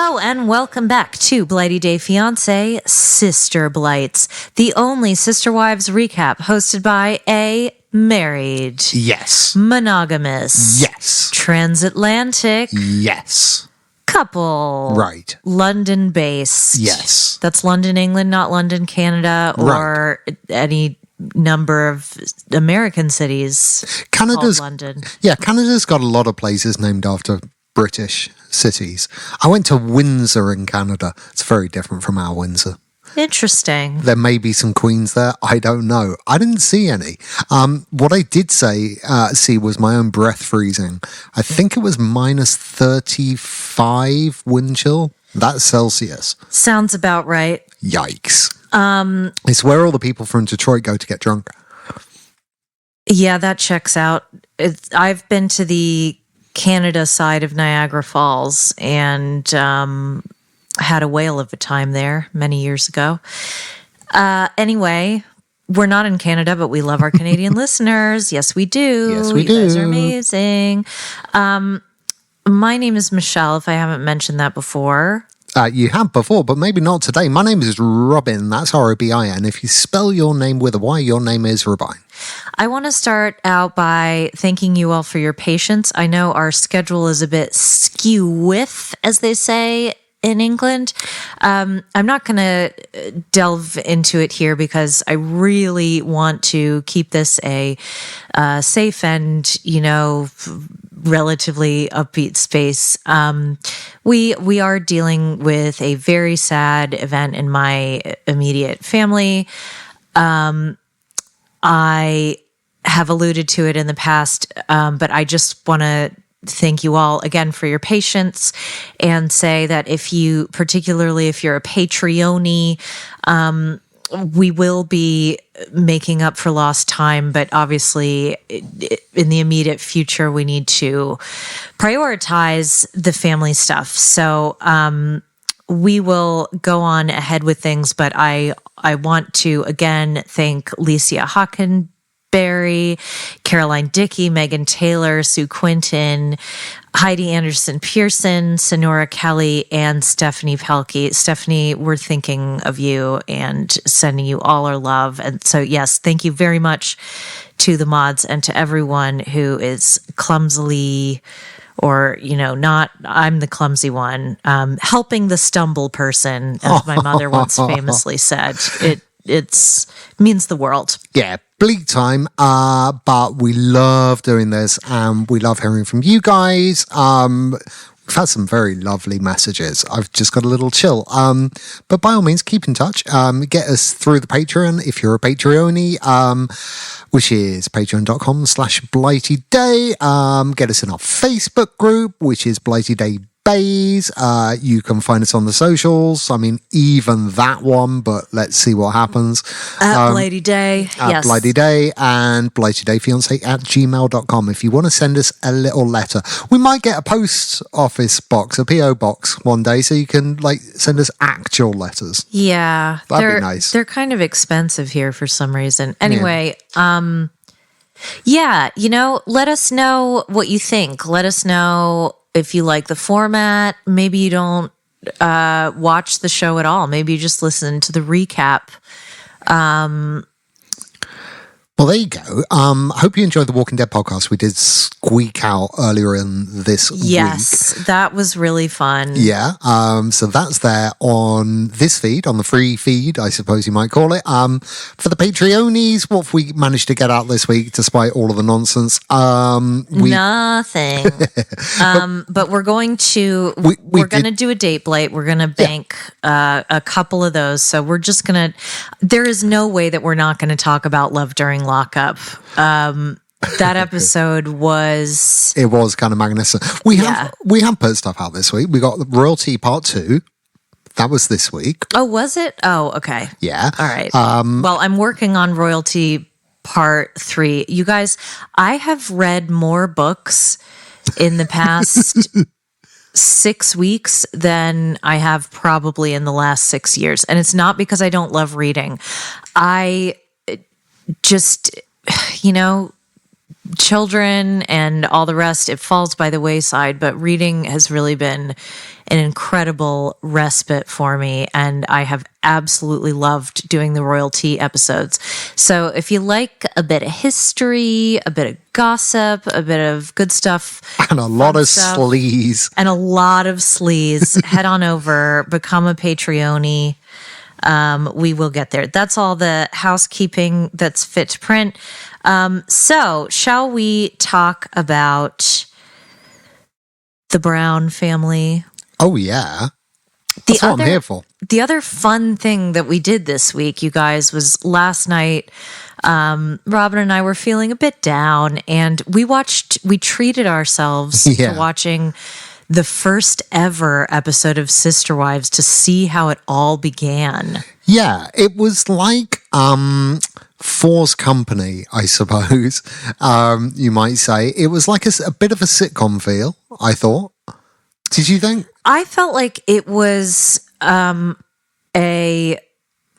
Hello and welcome back to Blighty Day Fiancé Sister Blights, the only Sister Wives recap hosted by a married, yes, monogamous, yes, transatlantic, yes, couple, right, London-based. Yes. That's London, England, not London, Canada, or any number of American cities. Canada's London. Yeah, Canada's got a lot of places named after British cities. I went to Windsor in Canada. It's very different from our Windsor. Interesting. There may be some queens there. I don't know. I didn't see any. What I did see was my own breath freezing. I think it was minus 35 wind chill. That's Celsius. Sounds about right. Yikes. It's where all the people from Detroit go to get drunk. Yeah, that checks out. I've been to the Canada side of Niagara Falls and had a whale of a time there many years ago. Anyway, we're not in Canada, but we love our Canadian listeners. Yes, we do. Yes, we you do. You guys are amazing. My name is Michelle, if I haven't mentioned that before. You have before, but maybe not today. My name is Robin. That's Robin. If you spell your name with a Y, your name is Robin. I want to start out by thanking you all for your patience. I know our schedule is a bit skew with, as they say in England. I'm not going to delve into it here because I really want to keep this a safe and, relatively upbeat space. We are dealing with a very sad event in my immediate family. I have alluded to it in the past, but I just want to thank you all again for your patience and say that particularly if you're a Patreon-y, we will be making up for lost time, but obviously in the immediate future, we need to prioritize the family stuff. So we will go on ahead with things, but I want to again thank Licia Hockenberry, Caroline Dickey, Megan Taylor, Sue Quinton, Heidi Anderson Pearson, Sonora Kelly, and Stephanie Pelkey. Stephanie, we're thinking of you and sending you all our love. And so, yes, thank you very much to the mods and to everyone who is clumsily or, not, I'm the clumsy one, helping the stumble person, as my mother once famously said. It means the world. Yeah, bleak time, but we love doing this and we love hearing from you guys. We've had some very lovely messages. I've just got a little chill. But by all means, keep in touch. Get us through the Patreon if you're a Patreon-y, which is patreon.com/BlightyDay. Get us in our Facebook group, which is Blighty Day Bays. You can find us on the socials. I mean, even that one, but let's see what happens. At Blighty Day. At Blighty Day and blightydayfiance@gmail.com. If you want to send us a little letter, we might get a post office box, a PO box one day, so you can send us actual letters. Yeah. That'd be nice. They're kind of expensive here for some reason. Anyway, let us know what you think. Let us know if you like the format. Maybe you don't watch the show at all. Maybe you just listen to the recap. Well, there you go. Hope you enjoyed the Walking Dead podcast we did squeak out earlier in this week. Yes, that was really fun. Yeah. So that's there on this feed, on the free feed, I suppose you might call it. For the Patreonies, what have we managed to get out this week, despite all of the nonsense? Nothing. But we're going to we're going to do a date blight. We're going to bank a couple of those. So we're just going to. There is no way that we're not going to talk about love during lockup. That episode was kind of magnificent. We have put stuff out this week. We got Royalty Part 2. That was this week. Oh, was it? Oh, okay. Yeah. All right. Well, I'm working on Royalty Part 3. You guys, I have read more books in the past 6 weeks than I have probably in the last 6 years. And it's not because I don't love reading. I just, children and all the rest, it falls by the wayside. But reading has really been an incredible respite for me, and I have absolutely loved doing the royalty episodes. So if you like a bit of history, a bit of gossip, a bit of good stuff, and a lot of sleaze, head on over, become a Patreon. We will get there. That's all the housekeeping that's fit to print. So shall we talk about the Brown family? Oh, yeah. That's what I'm here for. The other fun thing that we did this week, you guys, was last night, Robin and I were feeling a bit down, and we treated ourselves to watching the first ever episode of Sister Wives to see how it all began. Yeah, it was like Four's Company, I suppose, you might say. It was like a bit of a sitcom feel, I thought. Did you think? I felt like it was a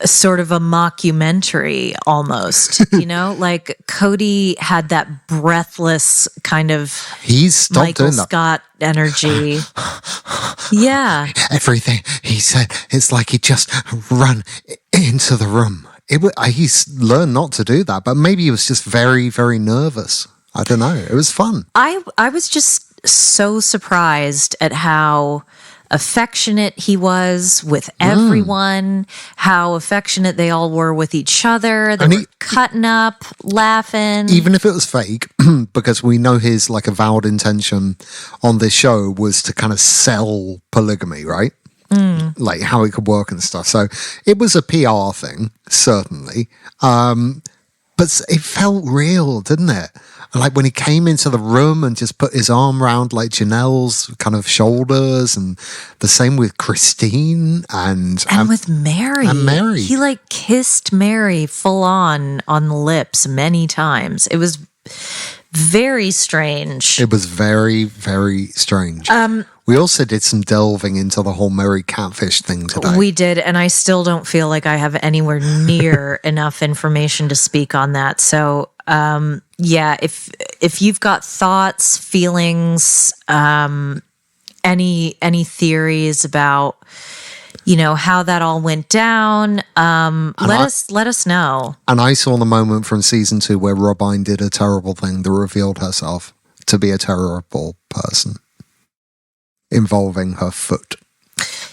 sort of a mockumentary almost, like Cody had that breathless kind of Michael Scott energy. Yeah. Everything he said, it's like he just run into the room. He's learned not to do that, but maybe he was just very, very nervous. I don't know. It was fun. I was just so surprised at how affectionate he was with everyone, how affectionate they all were with each other. They were cutting up, laughing. Even if it was fake, because we know his avowed intention on this show was to kind of sell polygamy, right? Like how it could work and stuff. So it was a PR thing, certainly. But it felt real, didn't it? Like when he came into the room and just put his arm around Janelle's kind of shoulders, and the same with Christine and with Mary. And Mary. He kissed Mary full on the lips many times. It was very strange. It was very, very strange. We also did some delving into the whole Mary catfish thing today. We did, and I still don't feel like I have anywhere near enough information to speak on that. So, if you've got thoughts, feelings, any let that all went down, let us know. And I saw the moment from season 2 where Robine did a terrible thing that revealed herself to be a terrible person involving her foot.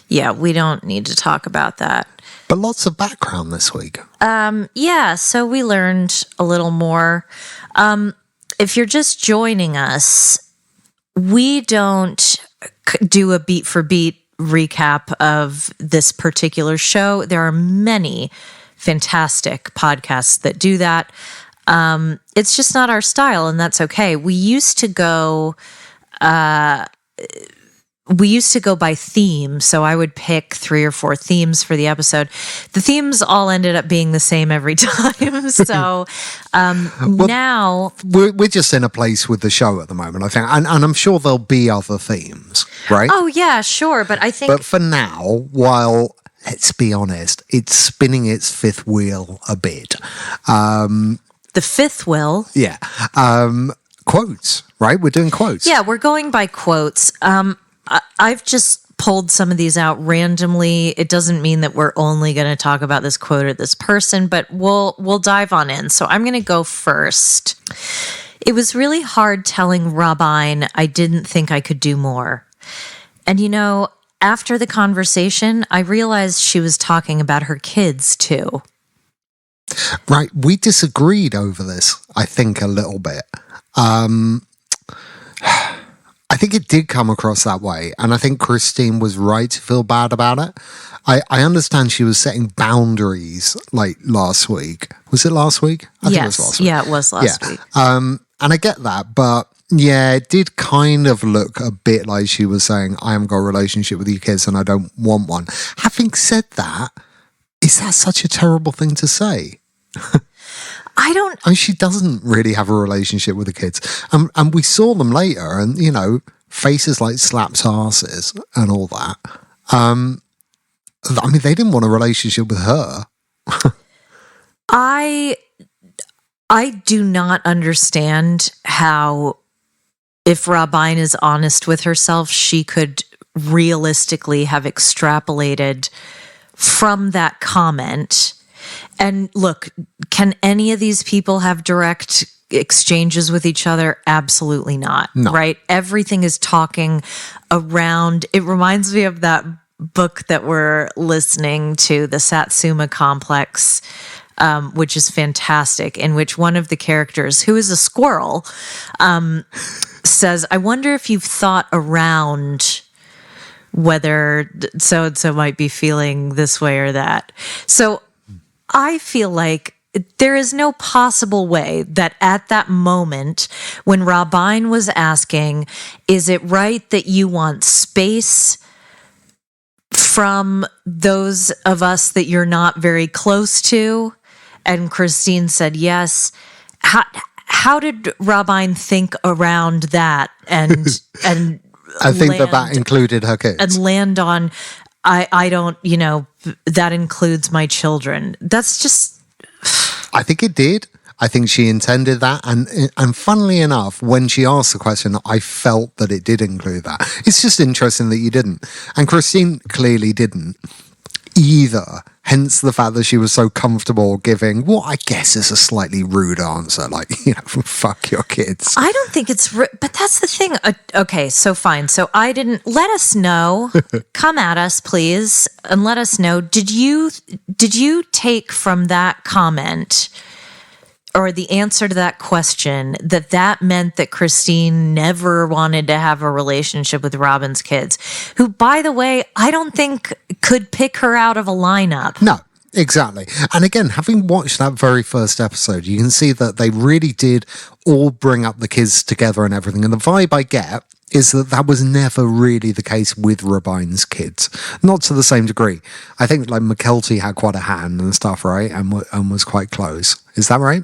Yeah, we don't need to talk about that. But lots of background this week. So we learned a little more. If you're just joining us, we don't do a beat for beat recap of this particular show. There are many fantastic podcasts that do that. It's just not our style, and that's okay. We used to go by theme, so I would pick 3 or 4 themes for the episode. The themes all ended up being the same every time. So now we're just in a place with the show at the moment, I think, and I'm sure there'll be other themes, right? Oh yeah, sure, but I think. But for now, while let's be honest, it's spinning its fifth wheel a bit. The fifth wheel, yeah. Quotes, right? We're doing quotes. Yeah, we're going by quotes. I've just pulled some of these out randomly. It doesn't mean that we're only going to talk about this quote or this person, but we'll dive on in. So I'm going to go first. It was really hard telling Robine I didn't think I could do more. And after the conversation, I realized she was talking about her kids too. Right. We disagreed over this, I think, a little bit. I think it did come across that way, and I think Christine was right to feel bad about it. I understand she was setting boundaries last week. Was it last week? I think it was last week. Yeah, it was last week. And I get that, but yeah, it did kind of look a bit like she was saying, I haven't got a relationship with your kids and I don't want one. Having said that, is that such a terrible thing to say? She doesn't really have a relationship with the kids. And we saw them later and, faces like slaps asses and all that. They didn't want a relationship with her. I I do not understand how, if Rabine is honest with herself, she could realistically have extrapolated from that comment. And look, can any of these people have direct exchanges with each other? Absolutely not. No. Right? Everything is talking around. It reminds me of that book that we're listening to, the Satsuma Complex, which is fantastic, in which one of the characters, who is a squirrel, says, I wonder if you've thought around whether so-and-so might be feeling this way or that. So I feel like there is no possible way that at that moment when Rabine was asking, is it right that you want space from those of us that you're not very close to? And Christine said yes. How did Rabine think around that and I think that included her kids. And land on, I don't, that includes my children. That's just... I think it did. I think she intended that. And funnily enough, when she asked the question, I felt that it did include that. It's just interesting that you didn't. And Christine clearly didn't either. Hence the fact that she was so comfortable giving what I guess is a slightly rude answer, like, fuck your kids. I don't think it's rude, but that's the thing. Okay, so fine. So I didn't. Let us know. Come at us, please, and let us know. Did you take from that comment, or the answer to that question, that meant that Christine never wanted to have a relationship with Robin's kids, who, by the way, I don't think could pick her out of a lineup. No, exactly. And again, having watched that very first episode, you can see that they really did all bring up the kids together and everything. And the vibe I get is that was never really the case with Rabine's kids. Not to the same degree. I think like McKelty had quite a hand and stuff, right? And was quite close. Is that right?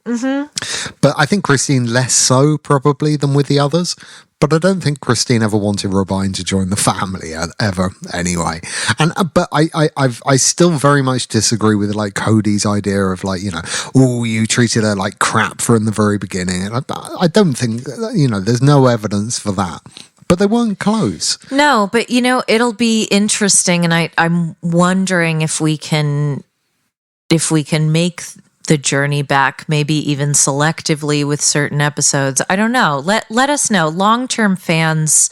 Mm-hmm. But I think Christine less so probably than with the others. But I don't think Christine ever wanted Rabine to join the family ever anyway. And but I still very much disagree with like Cody's idea of like, you treated her like crap from the very beginning. And I don't think, there's no evidence for that. But they weren't close. No, but it'll be interesting, and I'm wondering if we can make the journey back, maybe even selectively with certain episodes. I don't know. Let us know. Long-term fans,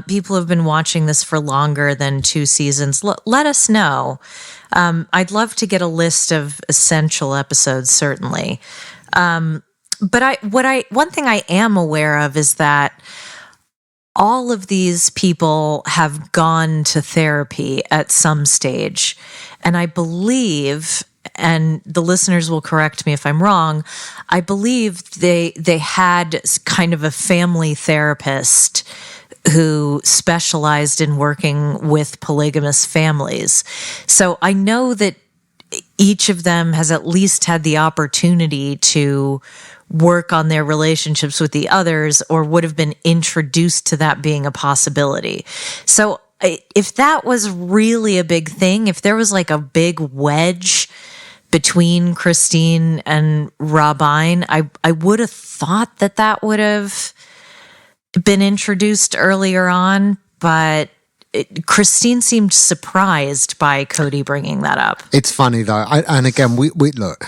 people who've been watching this for longer than 2 seasons, let us know. I'd love to get a list of essential episodes, certainly. But one thing I am aware of is that all of these people have gone to therapy at some stage. And I believe, and the listeners will correct me if I'm wrong, I believe they had kind of a family therapist who specialized in working with polygamous families. So I know that each of them has at least had the opportunity to work on their relationships with the others, or would have been introduced to that being a possibility. So if that was really a big thing, if there was like a big wedge between Christine and Rabine, I would have thought that would have been introduced earlier on, but Christine seemed surprised by Cody bringing that up. It's funny though, and again, we look,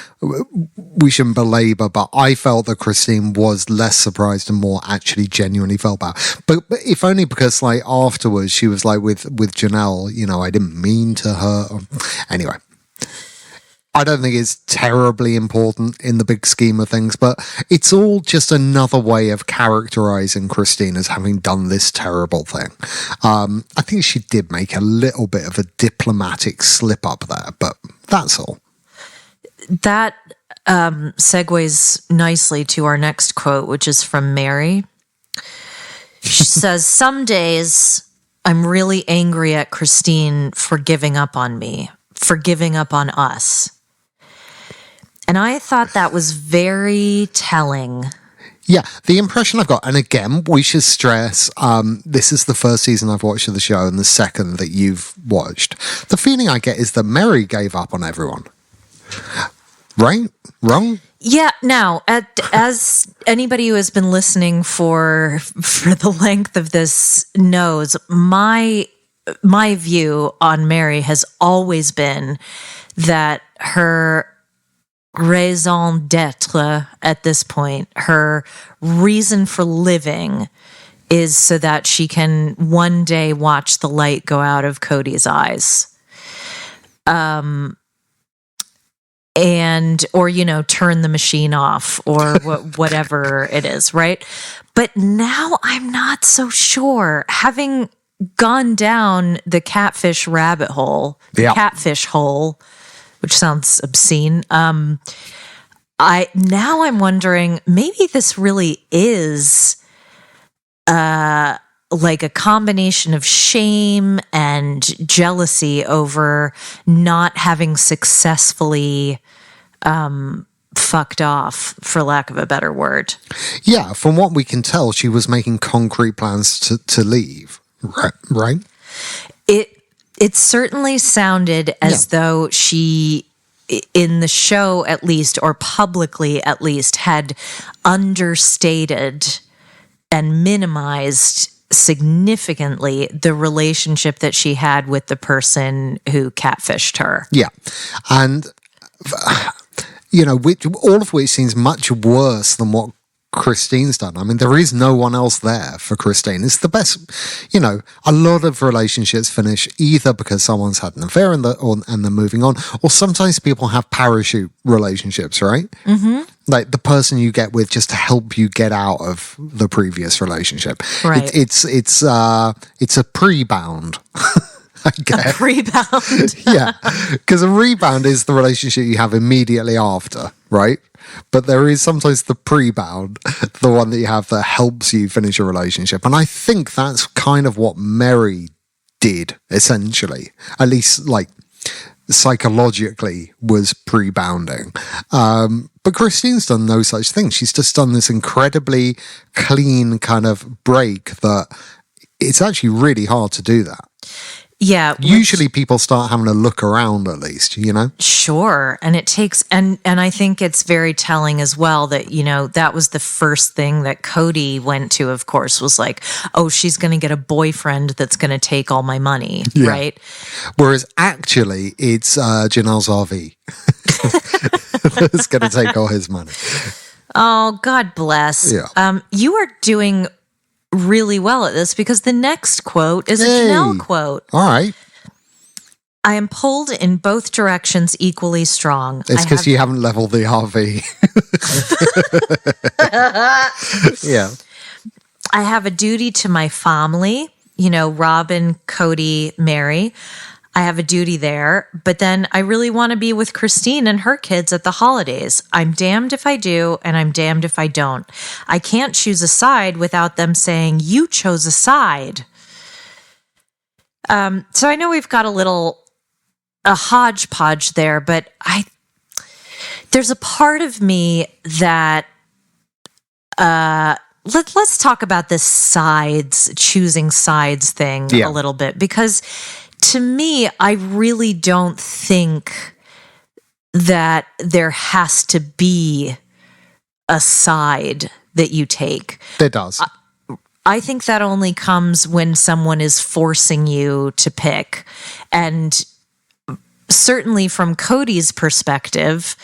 we shouldn't belabor, but I felt that Christine was less surprised and more actually genuinely felt bad. But if only because like afterwards she was like with Janelle, I didn't mean to hurt. Anyway. I don't think it's terribly important in the big scheme of things, but it's all just another way of characterizing Christine as having done this terrible thing. I think she did make a little bit of a diplomatic slip up there, but that's all. That segues nicely to our next quote, which is from Mary. She says, "Some days I'm really angry at Christine for giving up on me, for giving up on us." And I thought that was very telling. Yeah, the impression I've got, and again, we should stress, this is the first season I've watched of the show and the second that you've watched. The feeling I get is that Mary gave up on everyone. Right? Wrong? Yeah. Now, as anybody who has been listening for the length of this knows, my view on Mary has always been that her raison d'être at this point, her reason for living, is so that she can one day watch the light go out of Cody's eyes. Or turn the machine off, or whatever it is, right? But now I'm not so sure. Having gone down the catfish rabbit hole, the catfish hole, which sounds obscene. I'm wondering, maybe this really is like a combination of shame and jealousy over not having successfully fucked off, for lack of a better word. Yeah, from what we can tell, she was making concrete plans to leave, right? It certainly sounded as though she, in the show at least, or publicly at least, had understated and minimized significantly the relationship that she had with the person who catfished her. Yeah. And, all of which seems much worse than what Christine's done. I mean, there is no one else there for Christine. It's the best, a lot of relationships finish either because someone's had an affair and they're moving on, or sometimes people have parachute relationships, right? Mm-hmm. Like the person you get with just to help you get out of the previous relationship. Right. It's a pre-bound. I guess. A rebound. Yeah, because a rebound is the relationship you have immediately after, right? But there is sometimes the pre-bound, the one that you have that helps you finish a relationship. And I think that's kind of what Mary did, essentially. At least, like, psychologically was pre-bounding. But Christine's done no such thing. She's just done this incredibly clean kind of break that it's actually really hard to do that. Yeah. Usually people start having a look around at least, Sure. And it takes, and I think it's very telling as well that, that was the first thing that Cody went to, of course, was like, oh, she's going to get a boyfriend that's going to take all my money, right? Whereas actually it's Janelle's RV that's going to take all his money. Oh, God bless. Yeah. You are doing really well at this because the next quote is a Janelle quote. All right. I am pulled in both directions equally strong. It's because you haven't leveled the RV. Yeah. I have a duty to my family, Robin, Cody, Mary. I have a duty there, but then I really want to be with Christine and her kids at the holidays. I'm damned if I do, and I'm damned if I don't. I can't choose a side without them saying, you chose a side. So I know we've got a hodgepodge there, but there's a part of me that, let's talk about this choosing sides thing a little bit, because to me, I really don't think that there has to be a side that you take. There does. I think that only comes when someone is forcing you to pick. And certainly from Cody's perspective,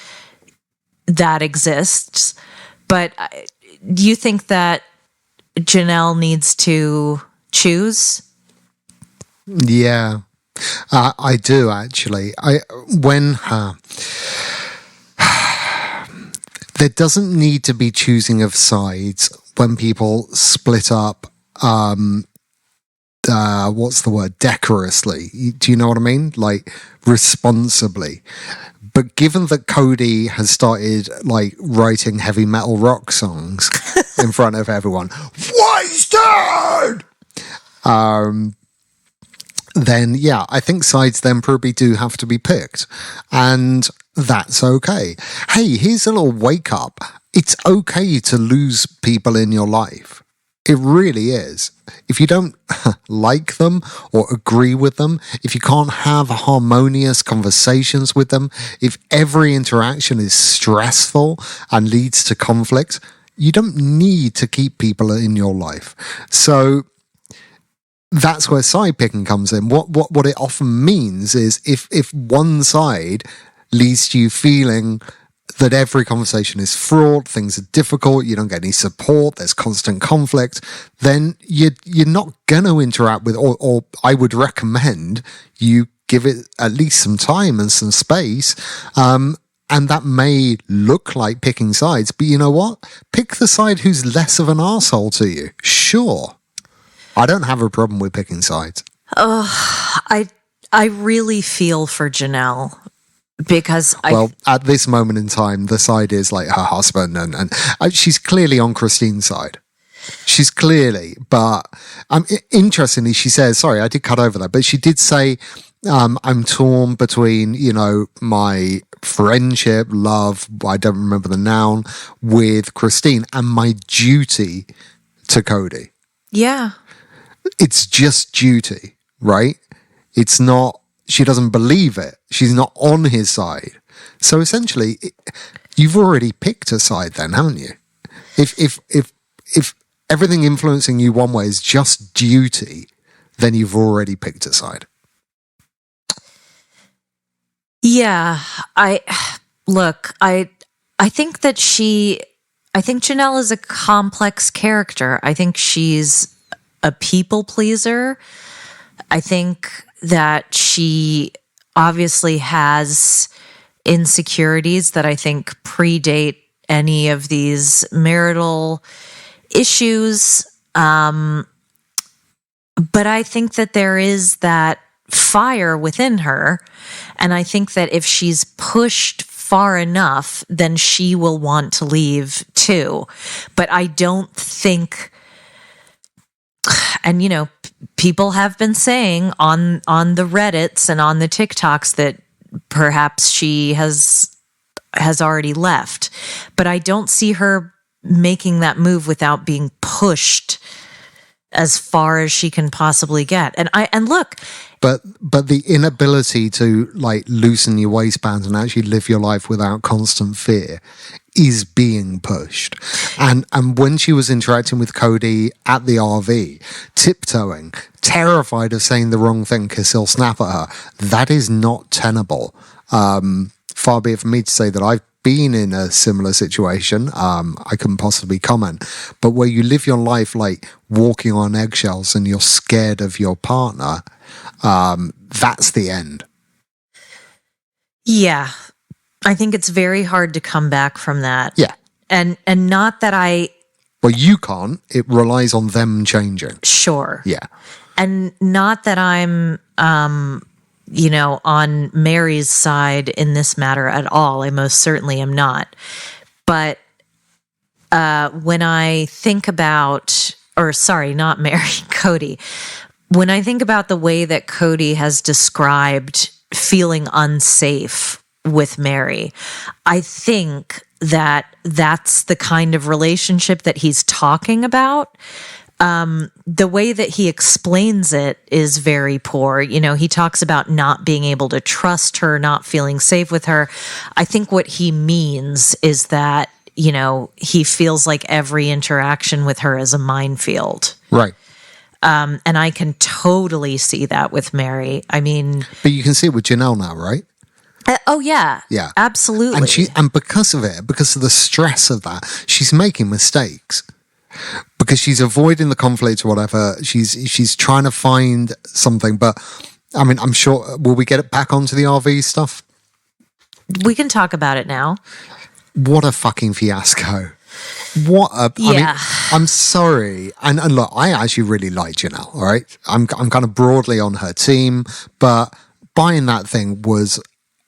that exists. But do you think that Janelle needs to choose? Yeah, I do actually. There doesn't need to be choosing of sides when people split up. What's the word? Decorously. Do you know what I mean? Like responsibly. But given that Cody has started like writing heavy metal rock songs in front of everyone, wasted. Then I think sides then probably do have to be picked, and that's okay. Hey, here's a little wake up. It's okay to lose people in your life. It really is. If you don't like them or agree with them, if you can't have harmonious conversations with them, if every interaction is stressful and leads to conflict, you don't need to keep people in your life. So that's where side picking comes in. What it often means is if one side leads to you feeling that every conversation is fraught, things are difficult, you don't get any support, there's constant conflict, then you're not going to interact with, or I would recommend you give it at least some time and some space. And that may look like picking sides, but you know what? Pick the side who's less of an arsehole to you. Sure. I don't have a problem with picking sides. I really feel for Janelle. Because at this moment in time, the side is like her husband, and she's clearly on Christine's side. She's clearly, but interestingly, she says, sorry, I did cut over that, but she did say, I'm torn between, my friendship, love, I don't remember the noun, with Christine, and my duty to Cody. Yeah. It's just duty, right? It's not. She doesn't believe it. She's not on his side. So essentially, you've already picked a side then, haven't you? If everything influencing you one way is just duty, then you've already picked a side. Yeah. I think that I think Janelle is a complex character. I think she's a people pleaser. I think that she obviously has insecurities that I think predate any of these marital issues. But I think that there is that fire within her. And I think that if she's pushed far enough, then she will want to leave too. But I don't think, and people have been saying on the Reddits and on the TikToks that perhaps she has already left, but I don't see her making that move without being pushed as far as she can possibly get. And look, but the inability to loosen your waistbands and actually live your life without constant fear is being pushed. And when she was interacting with Cody at the RV, tiptoeing, terrified of saying the wrong thing because he'll snap at her, that is not tenable. Far be it from me to say that I've been in a similar situation. I couldn't possibly comment. But where you live your life like walking on eggshells and you're scared of your partner, that's the end. Yeah. I think it's very hard to come back from that. Yeah. And not that well, you can't. It relies on them changing. Sure. Yeah. And not that I'm, on Mary's side in this matter at all. I most certainly am not. But when I think about, not Mary, Cody. When I think about the way that Cody has described feeling unsafe with Mary, I think that that's the kind of relationship that he's talking about. The way that he explains it is very poor. He talks about not being able to trust her, not feeling safe with her. I think what he means is that, he feels like every interaction with her is a minefield. Right. And I can totally see that with Mary. I mean, but you can see it with Janelle now, right? Oh yeah. Yeah. Absolutely. And because of the stress of that, she's making mistakes. Because she's avoiding the conflict or whatever. She's trying to find something, but I mean, I'm sure, will we get it back onto the RV stuff? We can talk about it now. What a fucking fiasco. I mean, I'm sorry. And look, I actually really like Janelle, all right? I'm kind of broadly on her team, but buying that thing was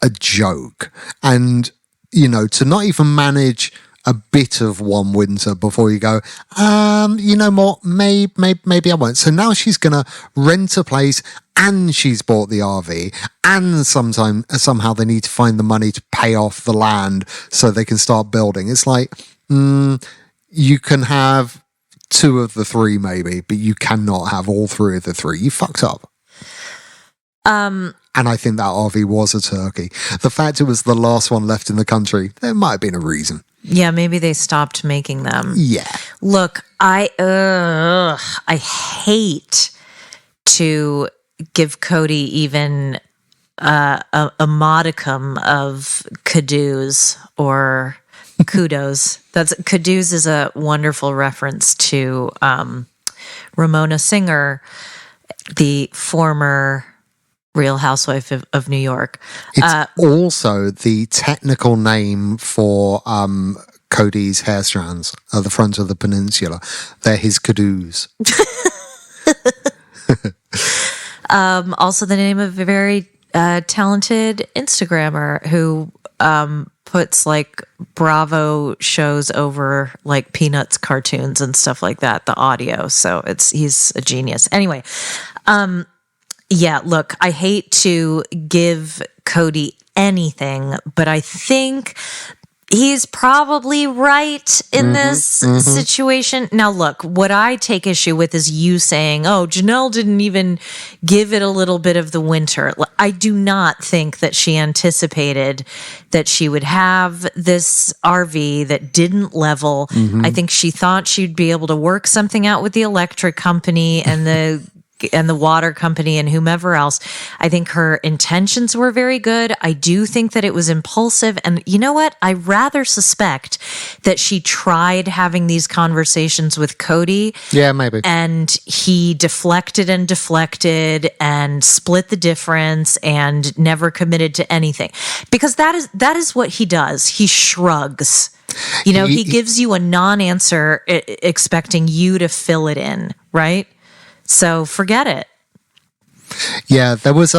a joke. And, to not even manage a bit of one winter before you go, you know what, maybe I won't. So now she's going to rent a place and she's bought the RV and somehow they need to find the money to pay off the land so they can start building. It's like, you can have 2 of the 3 maybe, but you cannot have all 3 of the 3. You fucked up. And I think that RV was a turkey. The fact it was the last one left in the country, there might have been a reason. Yeah, maybe they stopped making them. Yeah. Look, I hate to give Cody even a modicum of kudos or kudos. Kudos is a wonderful reference to Ramona Singer, the former Real Housewife of New York. It's also the technical name for Cody's hair strands at the front of the peninsula. They're his kudos. Also the name of a very talented Instagrammer who puts like Bravo shows over like Peanuts cartoons and stuff like that, the audio. So he's a genius. Anyway, yeah, look, I hate to give Cody anything, but I think he's probably right in this situation. Now, look, what I take issue with is you saying, oh, Janelle didn't even give it a little bit of the winter. I do not think that she anticipated that she would have this RV that didn't level. I think she thought she'd be able to work something out with the electric company and the water company and whomever else. I think her intentions were very good. I do think that it was impulsive. And you know what? I rather suspect that she tried having these conversations with Cody. Yeah, maybe. And he deflected and split the difference and never committed to anything. Because that is what he does. He shrugs. You know, he gives you a non-answer expecting you to fill it in, right? So forget it. Yeah, there was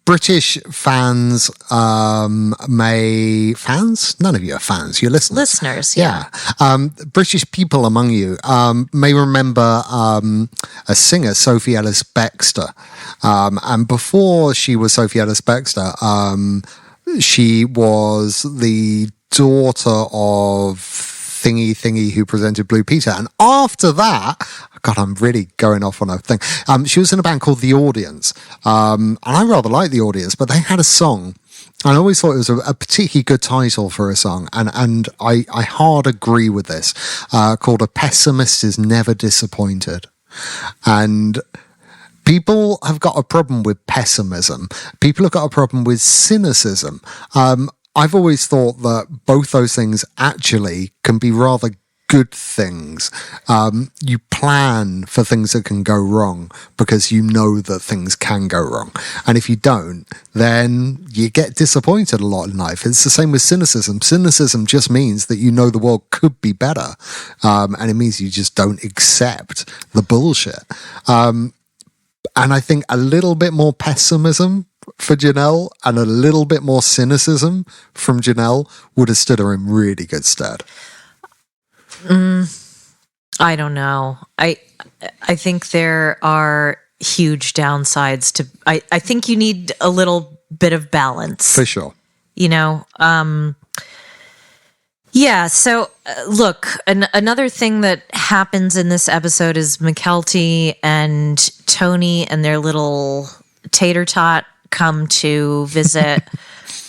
British fans fans? None of you are fans. You're listeners. Listeners, yeah. British people among you may remember a singer, Sophie Ellis-Bextor. And before she was Sophie Ellis-Bextor, she was the daughter of Thingy who presented Blue Peter. And after that, God, I'm really going off on a thing. She was in a band called The Audience. And I rather like The Audience, but they had a song. And I always thought it was a particularly good title for a song. And I hard agree with this, called A Pessimist is Never Disappointed. And people have got a problem with pessimism. People have got a problem with cynicism. I've always thought that both those things actually can be rather good things. You plan for things that can go wrong because you know that things can go wrong. And if you don't, then you get disappointed a lot in life. It's the same with cynicism. Cynicism just means that you know the world could be better. And it means you just don't accept the bullshit. And I think a little bit more pessimism for Janelle and a little bit more cynicism from Janelle would have stood her in really good stead. I don't know. I think there are huge downsides to. I think you need a little bit of balance for sure. You know. Yeah. So look, another thing that happens in this episode is McKelty and Tony and their little tater tot come to visit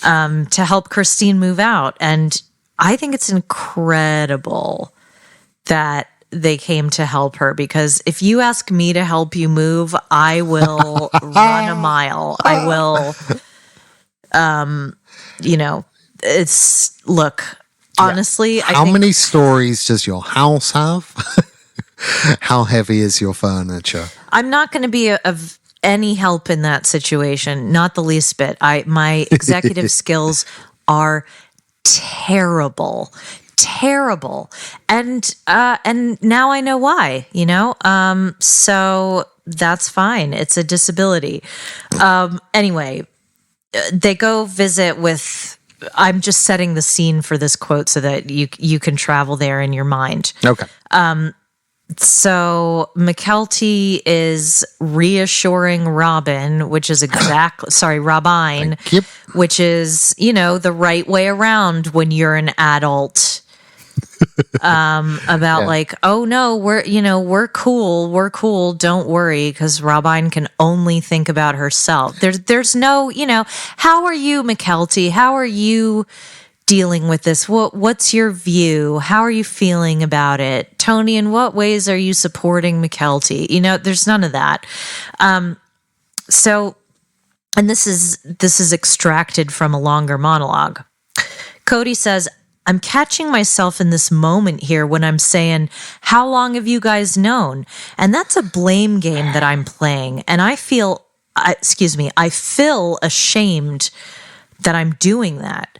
to help Christine move out. And I think it's incredible that they came to help her, because if you ask me to help you move, I will run a mile. I will, you know, honestly, how many stories does your house have? How heavy is your furniture? I'm not going to be of any help in that situation, not the least bit. My executive skills are terrible, and now I know why. You know, so that's fine. It's a disability. Anyway, they go visit with. I'm just setting the scene for this quote so that you can travel there in your mind. Okay. So McKelty is reassuring Robin, which is Robine, which is, you know, the right way around when you're an adult about like, oh no, we're cool, don't worry, because Robine can only think about herself. There's no, how are you, McKelty? How are you dealing with this? What's your view? How are you feeling about it? Tony, in what ways are you supporting McKelty? There's none of that. So, and this is extracted from a longer monologue. Cody says, I'm catching myself in this moment here when I'm saying, how long have you guys known? And that's a blame game that I'm playing. And I feel ashamed that I'm doing that.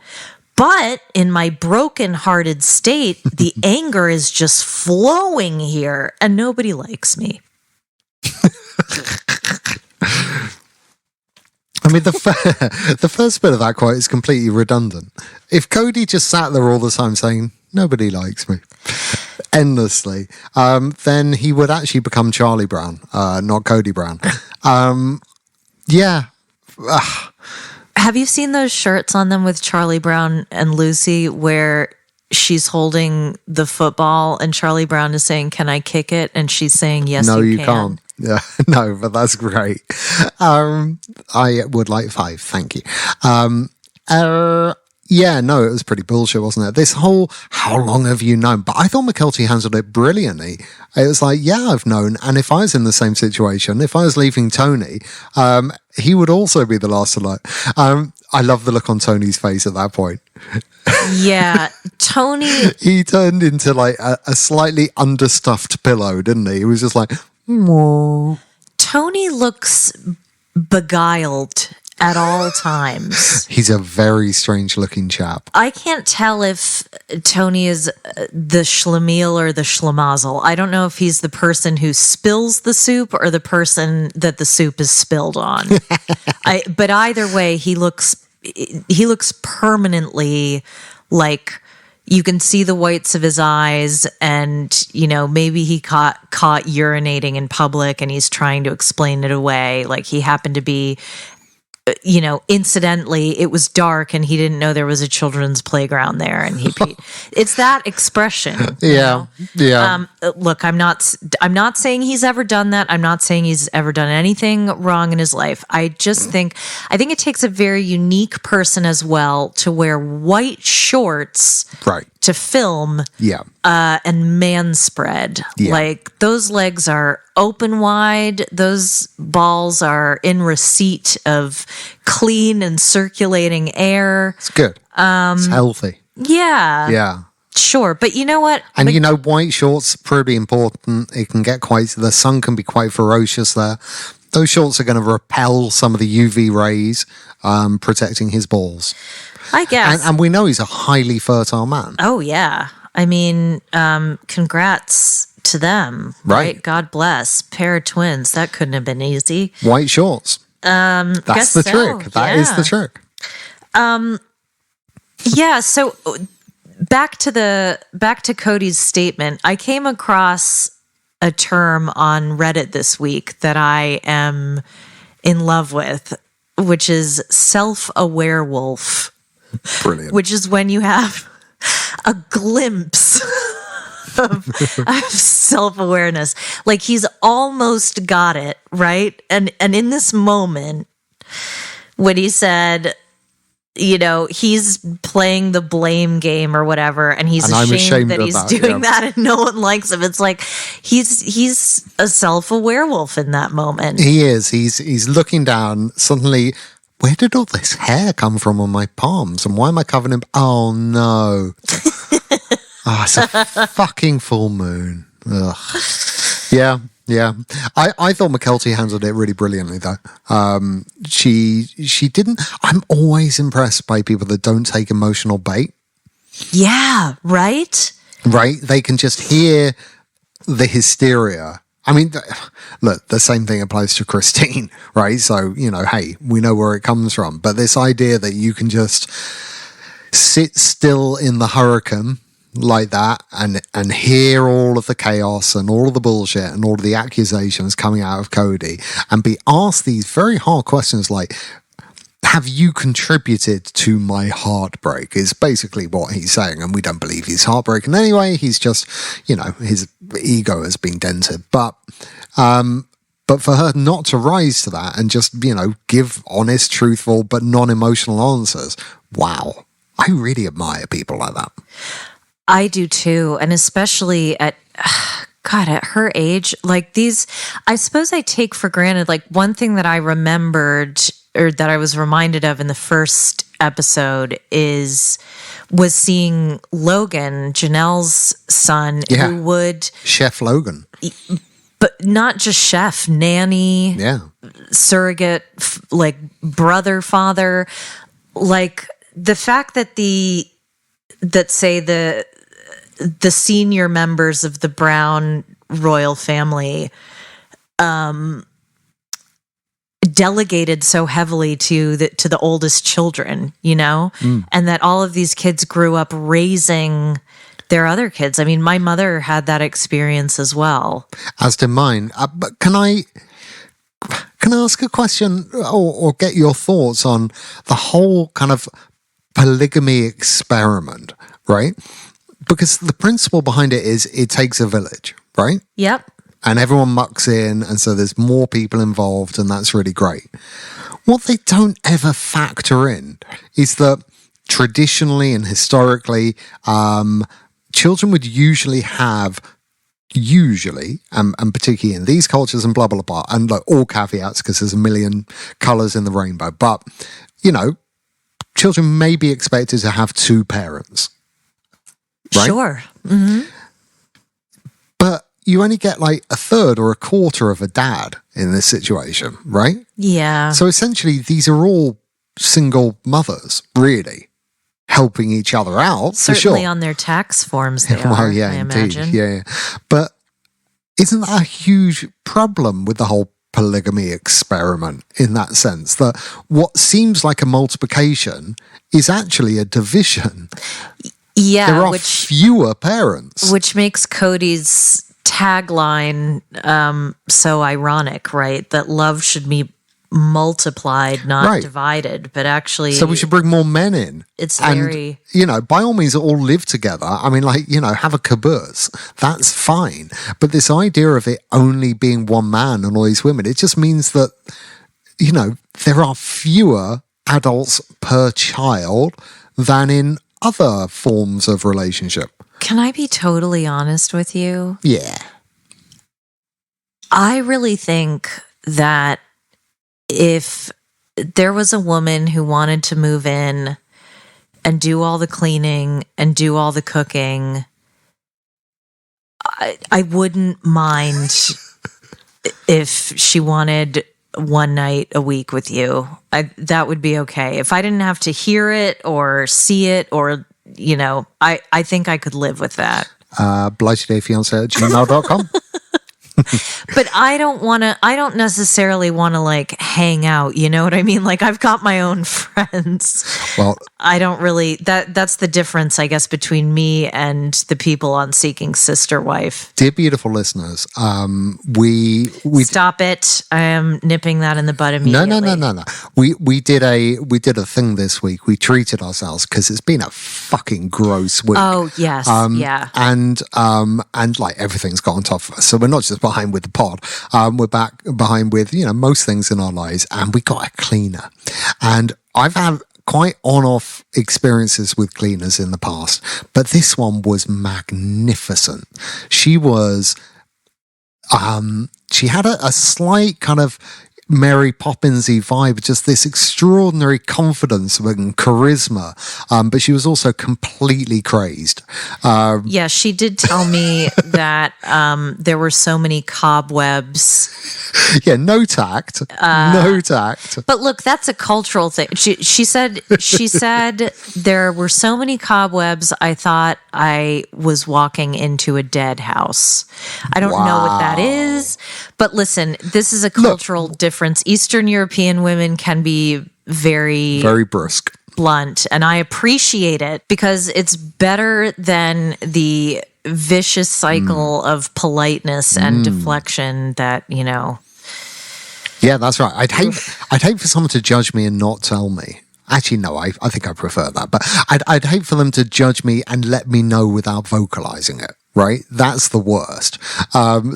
But in my broken-hearted state, the anger is just flowing here and nobody likes me. I mean, the first bit of that quote is completely redundant. If Cody just sat there all the time saying, nobody likes me, endlessly, then he would actually become Charlie Brown, not Cody Brown. Yeah. Have you seen those shirts on them with Charlie Brown and Lucy where she's holding the football and Charlie Brown is saying, can I kick it? And she's saying, yes, no, you can. Can't. Yeah, no, but that's great. I would like 5. Thank you. Yeah, no, it was pretty bullshit, wasn't it? This whole, how long have you known? But I thought McKelty handled it brilliantly. It was like, yeah, I've known. And if I was in the same situation, if I was leaving Tony, he would also be the last to know. I love the look on Tony's face at that point. Yeah, Tony. He turned into like a slightly understuffed pillow, didn't he? He was just like, "Mwah." Tony looks beguiled at all times. He's a very strange looking chap. I can't tell if Tony is the schlemiel or the schlemazel. I don't know if he's the person who spills the soup or the person that the soup is spilled on. But either way, he looks permanently like you can see the whites of his eyes, and maybe he caught urinating in public and he's trying to explain it away, like he happened to be incidentally it was dark and he didn't know there was a children's playground there and he peed. It's that expression. Yeah. Look, I'm not saying he's ever done that. I'm not saying he's ever done anything wrong in his life. I think it takes a very unique person as well to wear white shorts, right, to film, and man spread. Yeah. Like those legs are open wide. Those balls are in receipt of clean and circulating air. It's good. It's healthy. Yeah. Yeah. Sure. But you know what? And white shorts, pretty important. It can get the sun can be quite ferocious there. Those shorts are going to repel some of the UV rays, protecting his balls. I guess. And we know he's a highly fertile man. Oh, yeah. I mean, congrats to them. Right? God bless. Pair of twins. That couldn't have been easy. White shorts. That's the trick. That is the trick. Yeah. So back to Cody's statement. I came across a term on Reddit this week that I am in love with, which is self-aware wolf. Brilliant. Which is when you have a glimpse of self-awareness. Like he's almost got it, right? And in this moment, when he said, he's playing the blame game or whatever, and he's ashamed that he's doing that and no one likes him. It's like he's a self-aware wolf in that moment. He is. He's looking down suddenly. Where did all this hair come from on my palms? And why am I covered in... Oh, no. It's a fucking full moon. Ugh. Yeah. I thought McKelty handled it really brilliantly, though. She didn't... I'm always impressed by people that don't take emotional bait. Yeah, right? Right? They can just hear the hysteria. I mean, look, the same thing applies to Christine, right? So, hey, we know where it comes from. But this idea that you can just sit still in the hurricane like that and hear all of the chaos and all of the bullshit and all of the accusations coming out of Cody and be asked these very hard questions like, have you contributed to my heartbreak is basically what he's saying. And we don't believe he's heartbroken anyway. He's just, his ego has been dented. But for her not to rise to that and just, give honest, truthful, but non-emotional answers. Wow. I really admire people like that. I do too. And especially at her age, like these, I suppose I take for granted, like one thing that I remembered or that I was reminded of in the first episode was seeing Logan, Janelle's son, who would... Chef Logan. But not just chef, nanny, surrogate, like brother, father. Like the fact that the senior members of the Brown royal family delegated so heavily to the oldest children, and that all of these kids grew up raising their other kids. I mean, my mother had that experience as well. As did mine. But can I ask a question or get your thoughts on the whole kind of polygamy experiment, right? Because the principle behind it is it takes a village, right? Yep. And everyone mucks in, and so there's more people involved, and that's really great. What they don't ever factor in is that traditionally and historically, children would usually have, and particularly in these cultures and blah, blah, blah, and like all caveats because there's a million colours in the rainbow, but, children may be expected to have two parents. Right? Sure. Mm-hmm. But you only get like a third or a quarter of a dad in this situation, right? Yeah. So essentially, these are all single mothers, really, helping each other out. Certainly for sure. On their tax forms they well, are, yeah, I indeed. imagine. Yeah. But isn't that a huge problem with the whole polygamy experiment in that sense? That what seems like a multiplication is actually a division. Yeah, there are fewer parents. Which makes Cody's tagline so ironic, right? That love should be multiplied, not divided, but actually... So we should bring more men in. It's very... by all means, all live together. I mean, have a caboose. That's fine. But this idea of it only being one man and all these women, it just means that, there are fewer adults per child than in other forms of relationship. Can I be totally honest with you? Yeah. I really think that if there was a woman who wanted to move in and do all the cleaning and do all the cooking, I wouldn't mind if she wanted one night a week with you. That would be okay. If I didn't have to hear it or see it or, I think I could live with that. blightedayfiance@gmail.com. But I don't necessarily want to like hang out. You know what I mean? Like I've got my own friends. Well, I don't really, that's the difference, I guess, between me and the people on Seeking Sister Wife. Dear beautiful listeners, we stop it. I am nipping that in the bud immediately. No. We did a thing this week. We treated ourselves because it's been a fucking gross week. Oh yes, yeah. And like everything's got on top of us. So we're not just behind with the pod. We're back behind with most things in our lives, and we got a cleaner. And I've had quite on-off experiences with cleaners in the past, but this one was magnificent. She was, she had a slight kind of Mary Poppins-y vibe, just this extraordinary confidence and charisma, but she was also completely crazed. Yeah, she did tell me that there were so many cobwebs. Yeah, no tact. No tact. But look, that's a cultural thing. She said there were so many cobwebs, I thought I was walking into a dead house. I don't know what that is, but listen, this is a cultural difference. Eastern European women can be very, very brusque, blunt, and I appreciate it because it's better than the vicious cycle of politeness and deflection that, Yeah, Yeah, that's right. I'd hate for someone to judge me and not tell me. Actually, no, I think I prefer that. But I'd hate for them to judge me and let me know without vocalizing it. Right? That's the worst.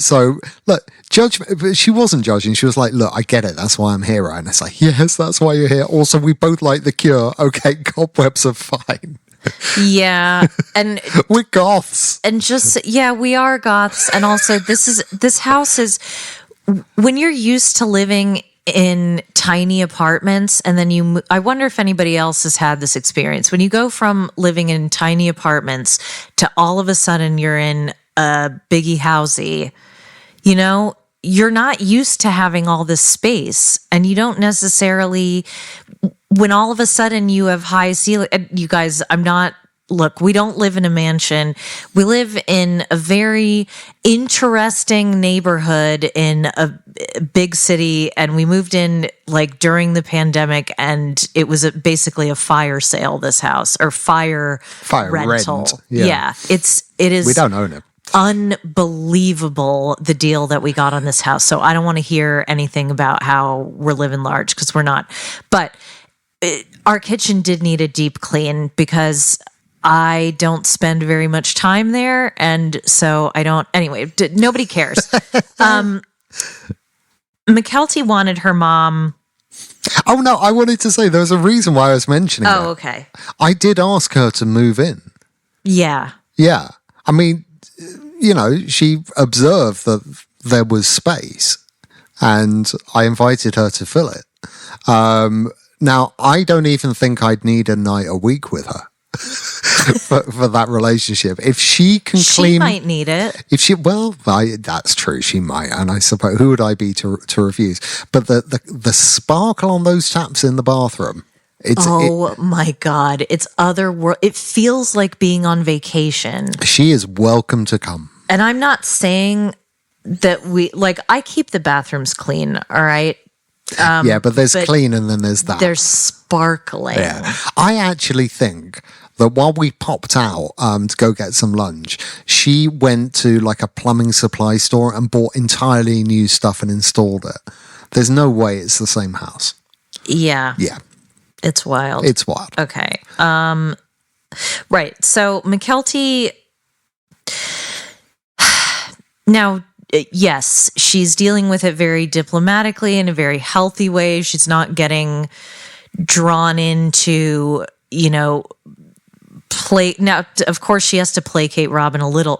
So look, but she wasn't judging. She was like, look, I get it. That's why I'm here. Right? And it's like, yes, that's why you're here. Also, we both like The Cure. Okay, cobwebs are fine. Yeah. And we're goths. And we are goths. And also this house is, when you're used to living in tiny apartments and then I wonder if anybody else has had this experience. When you go from living in tiny apartments to all of a sudden you're in a biggie housey, you're not used to having all this space, and you don't necessarily, when all of a sudden you have high ceiling, you guys, look, we don't live in a mansion. We live in a very interesting neighborhood in a big city, and we moved in like during the pandemic, and it was basically a fire sale, this house, or fire rental. Rent. Yeah. It is. We don't own it. Unbelievable the deal that we got on this house. So I don't want to hear anything about how we're living large, because we're not. But our kitchen did need a deep clean because I don't spend very much time there, and so I don't. Anyway, nobody cares. McKelty wanted her mom. Oh no, I wanted to say there's a reason why I was mentioning. Oh, that. okay. I did ask her to move in. Yeah. Yeah. I mean, she observed that there was space, and I invited her to fill it. Now, I don't even think I'd need a night a week with her for that relationship. If she can clean... She might need it. That's true. She might. And I suppose, who would I be to refuse? But the sparkle on those taps in the bathroom... my God. It's otherworld. It feels like being on vacation. She is welcome to come. And I'm not saying that I keep the bathrooms clean, all right? But there's clean and then there's that. There's sparkling. Yeah. I actually think that while we popped out to go get some lunch, she went to like a plumbing supply store and bought entirely new stuff and installed it. There's no way it's the same house. Yeah. Yeah. It's wild. It's wild. Okay. Right. So McKelty... Now... Yes, she's dealing with it very diplomatically in a very healthy way. She's not getting drawn into, Now, of course, she has to placate Rabin a little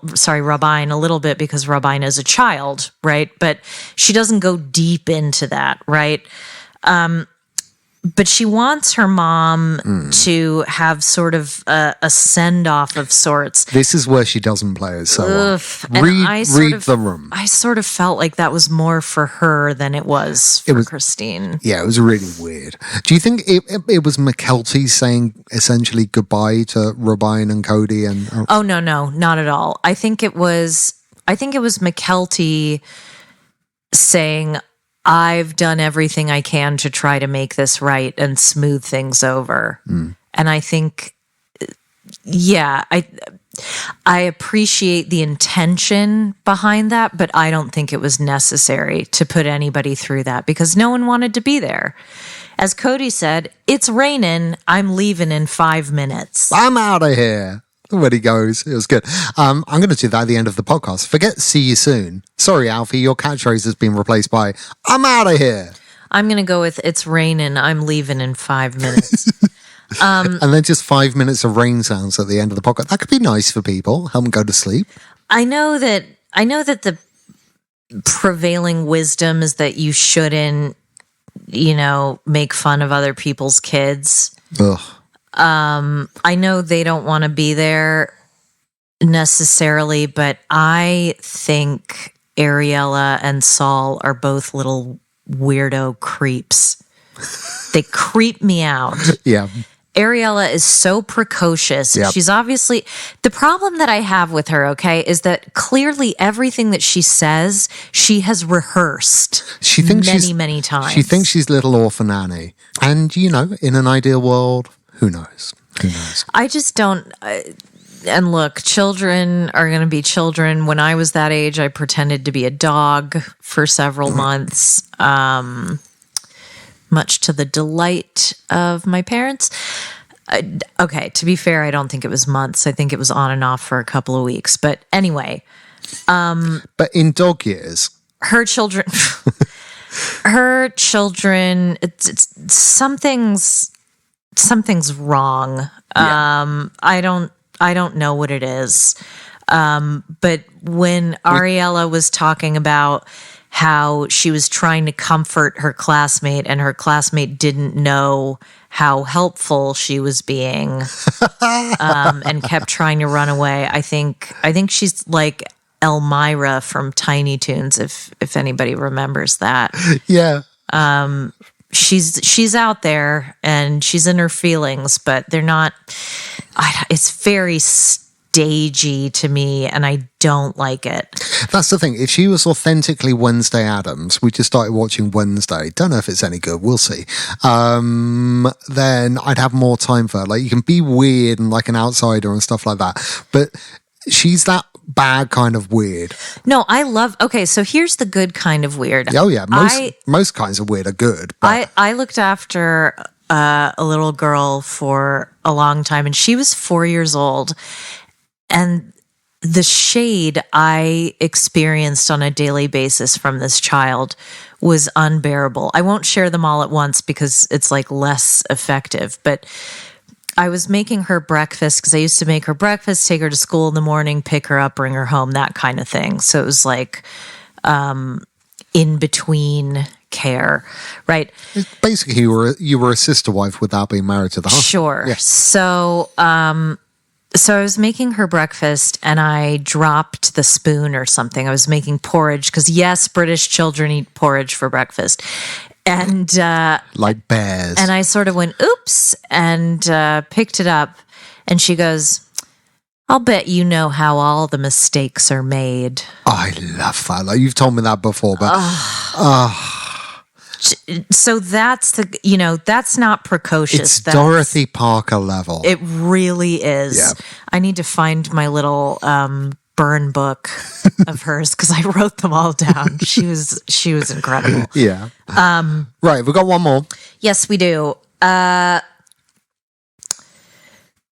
bit because Rabin is a child, right? But she doesn't go deep into that, right? But she wants her mom to have sort of a send-off of sorts. This is where she doesn't play it so well. Read the room. I sort of felt like that was more for her than it was for Christine. Yeah, it was really weird. Do you think it was McKelty saying essentially goodbye to Rabin and Cody? Oh, no, not at all. I think it was McKelty saying, I've done everything I can to try to make this right and smooth things over. And I think, I appreciate the intention behind that, but I don't think it was necessary to put anybody through that because no one wanted to be there. As Cody said, it's raining. I'm leaving in 5 minutes. I'm out of here. When he goes, it was good. I'm going to do that at the end of the podcast. Forget see you soon. Sorry, Alfie, your catchphrase has been replaced by I'm out of here. I'm going to go with it's raining. I'm leaving in 5 minutes. And then just 5 minutes of rain sounds at the end of the podcast. That could be nice for people. Help them go to sleep. I know that the prevailing wisdom is that you shouldn't, make fun of other people's kids. Ugh. I know they don't want to be there necessarily, but I think Ariella and Saul are both little weirdo creeps. They creep me out. Yeah. Ariella is so precocious. Yep. She's obviously... The problem that I have with her, okay, is that clearly everything that she says, she has rehearsed many times. She thinks she's little orphan Annie. And, in an ideal world... Who knows? I just don't... And look, children are going to be children. When I was that age, I pretended to be a dog for several months, much to the delight of my parents. Okay, to be fair, I don't think it was months. I think it was on and off for a couple of weeks. But anyway. But in dog years, her children, it's something's wrong. Yeah. I don't know what it is. But when Ariella was talking about how she was trying to comfort her classmate and her classmate didn't know how helpful she was being, and kept trying to run away. I think she's like Elmira from Tiny Toons, if anybody remembers that. Yeah. She's out there and she's in her feelings, but they're not. It's very stagey to me, and I don't like it. That's the thing. If she was authentically Wednesday Addams, we just started watching Wednesday. Don't know if it's any good. We'll see. Then I'd have more time for her. Like, you can be weird and like an outsider and stuff like that, but she's that bad kind of weird. No, I love. Okay, so here's the good kind of weird. Oh yeah, most kinds of weird are good. But I looked after a little girl for a long time, and she was 4 years old, and the shade I experienced on a daily basis from this child was unbearable. I won't share them all at once because it's like less effective, but I was making her breakfast because I used to make her breakfast, take her to school in the morning, pick her up, bring her home, that kind of thing. So it was like in between care, right? Basically, you were a sister wife without being married to the husband. Sure. Yeah. So I was making her breakfast and I dropped the spoon or something. I was making porridge because, yes, British children eat porridge for breakfast. And like bears. And I sort of went, oops, and picked it up. And she goes, I'll bet you know how all the mistakes are made. I love that. Like, you've told me that before, but so that's that's not precocious. It's Dorothy Parker level. It really is. Yeah. I need to find my little burn book of hers because I wrote them all down. She was incredible. Yeah. Right, we've got one more. Yes, we do.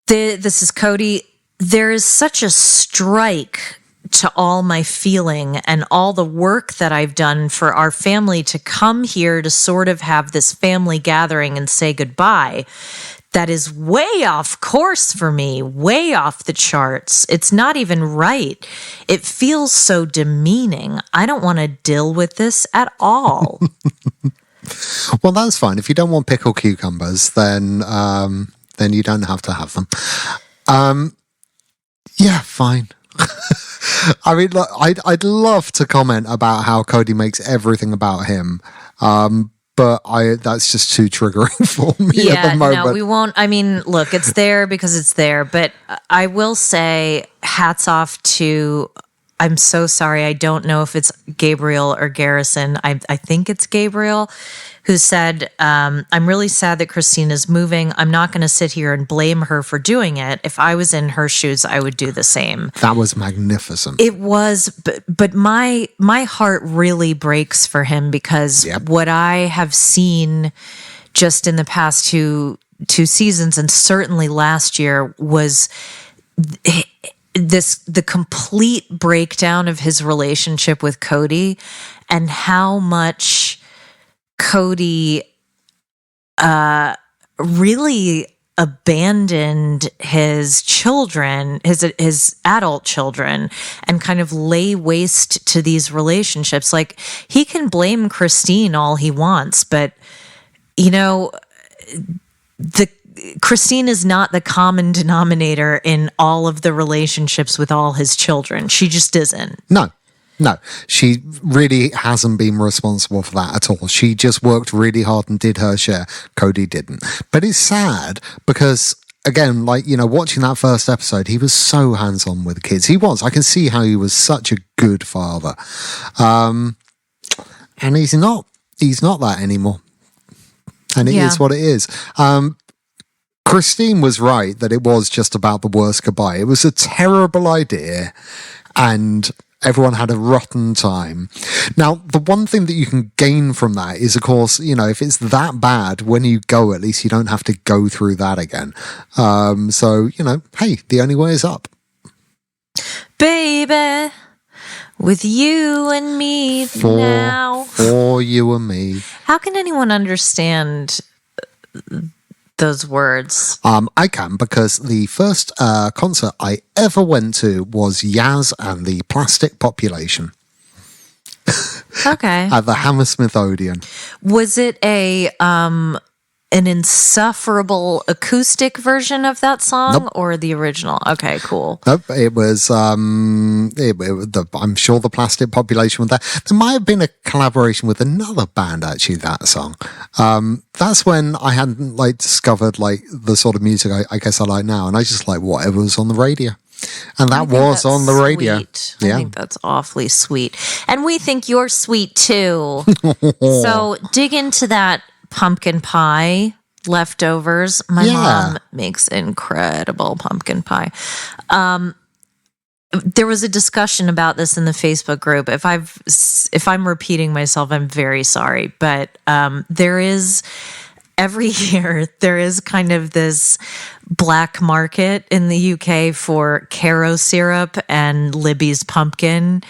This is Cody. There is such a strike to all my feeling and all the work that I've done for our family to come here to sort of have this family gathering and say goodbye. That is way off course for me, way off the charts. It's not even right. It feels so demeaning. I don't want to deal with this at all. Well, that's fine. If you don't want pickled cucumbers, then you don't have to have them. Yeah, fine. I mean, look, I'd love to comment about how Cody makes everything about him. But that's just too triggering for me at the moment. No, we won't. I mean, look, it's there because it's there. But I will say hats off to, I'm so sorry. I don't know if it's Gabriel or Garrison. I think it's Gabriel who said, I'm really sad that Christina's moving. I'm not going to sit here and blame her for doing it. If I was in her shoes, I would do the same. That was magnificent. It was, but my heart really breaks for him because what I have seen just in the past two seasons and certainly last year was the complete breakdown of his relationship with Cody and how much Cody really abandoned his children, his adult children, and kind of lay waste to these relationships. Like, he can blame Christine all he wants, but Christine is not the common denominator in all of the relationships with all his children. She just isn't. No, she really hasn't been responsible for that at all. She just worked really hard and did her share. Cody didn't. But it's sad because, again, watching that first episode, he was so hands-on with the kids. He was. I can see how he was such a good father. And he's not that anymore. And it is what it is. Christine was right that it was just about the worst goodbye. It was a terrible idea, and everyone had a rotten time. Now, the one thing that you can gain from that is, of course, if it's that bad, when you go, at least you don't have to go through that again. So, hey, the only way is up. Baby, with you and me now. For you and me. How can anyone understand those words? I can, because the first concert I ever went to was Yaz and the Plastic Population. Okay. At the Hammersmith Odeon. Was it an insufferable acoustic version of that song? Nope. Or the original? Okay, cool. Nope, it was, I'm sure the Plastic Population was there. There might have been a collaboration with another band, actually, that song. That's when I hadn't, discovered, the sort of music I guess I like now, and I just like whatever was on the radio. And that was on the radio. Sweet. Yeah. I think that's awfully sweet. And we think you're sweet, too. So dig into that pumpkin pie leftovers. My mom makes incredible pumpkin pie. There was a discussion about this in the Facebook group. If I'm repeating myself, I'm very sorry. But every year there is kind of this black market in the UK for Caro syrup and Libby's pumpkin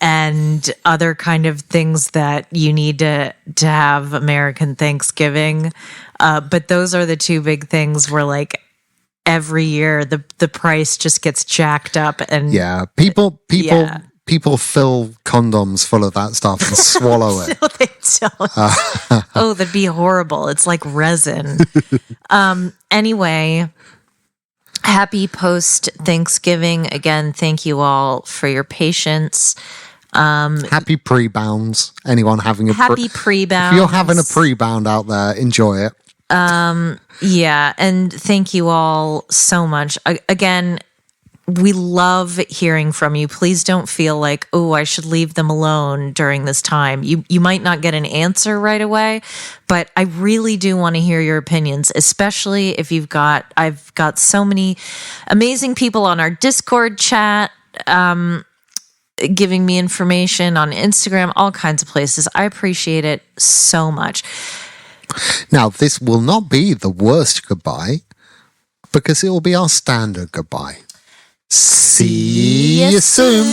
and other kind of things that you need to have American Thanksgiving. But those are the two big things where every year the price just gets jacked up, and people fill condoms full of that stuff and swallow it. No, they don't. Oh, that'd be horrible. It's like resin. Anyway, happy post-Thanksgiving. Again, thank you all for your patience. Happy pre-bounds. Anyone having happy pre-bounds. If you're having a pre-bound out there, enjoy it. Yeah, and thank you all so much. Again, we love hearing from you. Please don't feel like, oh, I should leave them alone during this time. You might not get an answer right away, but I really do want to hear your opinions, especially if I've got so many amazing people on our Discord chat, giving me information on Instagram, all kinds of places. I appreciate it so much. Now, this will not be the worst goodbye, because it will be our standard goodbye. See you soon.